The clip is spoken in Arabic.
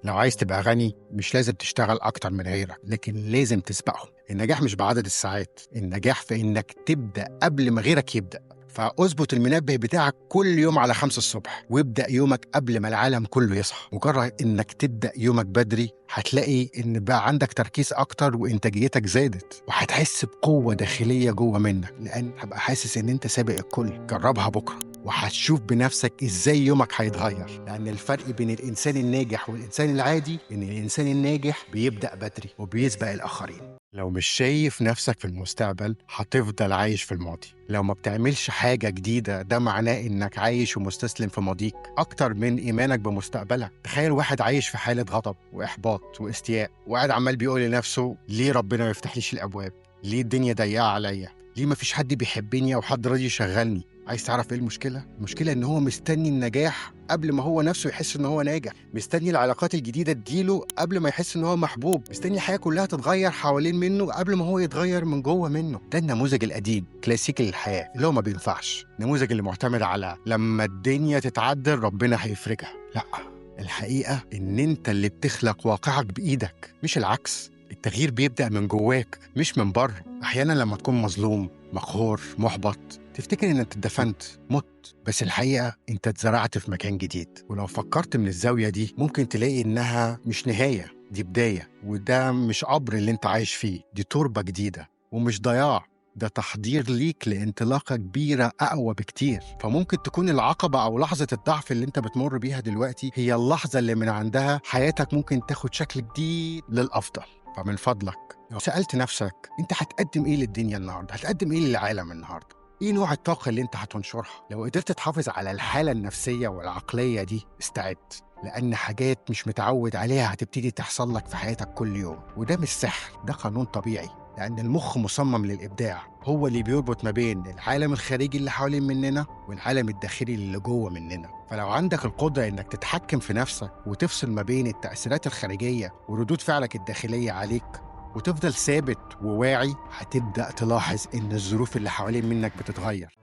لو عايز تبقى غني مش لازم تشتغل أكتر من غيرك، لكن لازم تسبقهم. النجاح مش بعدد الساعات، النجاح في إنك تبدأ قبل ما غيرك يبدأ. فاظبط المنبه بتاعك كل يوم على 5 الصبح وابدأ يومك قبل ما العالم كله يصحى. مجرد إنك تبدأ يومك بدري هتلاقي إن بقى عندك تركيز أكتر وإنتاجيتك زادت، وهتحس بقوة داخلية جوه منك، لأن هبقى حاسس إن أنت سابق الكل. جربها بكرة وهتشوف بنفسك إزاي يومك هيتغير. لأن الفرق بين الإنسان الناجح والإنسان العادي إن الإنسان الناجح بيبدأ بدري وبيسبق الآخرين. لو مش شايف نفسك في المستقبل هتفضل عايش في الماضي. لو ما بتعملش حاجة جديدة ده معناه إنك عايش ومستسلم في ماضيك أكتر من إيمانك بمستقبلك. تخيل واحد عايش في حالة غضب وإحباط واستياء، وقاعد عمال بيقول لنفسه ليه ربنا ما يفتحليش الأبواب؟ ليه الدنيا ضيقة عليا؟ ليه ما فيش حد بيحبني أو حد راضي يشغلني؟ عايز تعرف ايه المشكلة؟ المشكلة ان هو مستني النجاح قبل ما هو نفسه يحس ان هو ناجح، مستني العلاقات الجديدة تجيله قبل ما يحس ان هو محبوب، مستني الحياة كلها تتغير حوالين منه قبل ما هو يتغير من جوه منه. ده النموذج القديم كلاسيكي للحياة اللي هو ما بينفعش، النموذج اللي معتمد على لما الدنيا تتعدل ربنا هيفرجها. لا، الحقيقة ان انت اللي بتخلق واقعك بإيدك مش العكس. التغيير بيبدأ من جواك مش من بره. أحيانا لما تكون مظلوم، مقهور، محبط، تفتكر إن أنت اتدفنت، مت، بس الحقيقة أنت اتزرعت في مكان جديد. ولو فكرت من الزاوية دي ممكن تلاقي إنها مش نهاية، دي بداية. وده مش قبر اللي أنت عايش فيه، دي تربة جديدة. ومش ضياع، ده تحضير ليك لانطلاقة كبيرة أقوى بكتير. فممكن تكون العقبة أو لحظة الضعف اللي أنت بتمر بيها دلوقتي هي اللحظة اللي من عندها حياتك ممكن تاخد شكل جديد للأفضل. فمن فضلك لو سألت نفسك أنت هتقدم إيه للدنيا النهاردة؟ هتقدم إيه للعالم النهاردة؟ إيه نوع الطاقة اللي أنت هتنشرها؟ لو قدرت تحافظ على الحالة النفسية والعقلية دي استعد، لأن حاجات مش متعود عليها هتبتدي تحصل لك في حياتك كل يوم. وده مش سحر، ده قانون طبيعي، لأن المخ مصمم للإبداع. هو اللي بيربط ما بين العالم الخارجي اللي حوالين مننا والعالم الداخلي اللي جوه مننا. فلو عندك القدرة إنك تتحكم في نفسك وتفصل ما بين التأثيرات الخارجية وردود فعلك الداخلية عليك وتفضل ثابت وواعي، هتبدأ تلاحظ إن الظروف اللي حوالين منك بتتغير.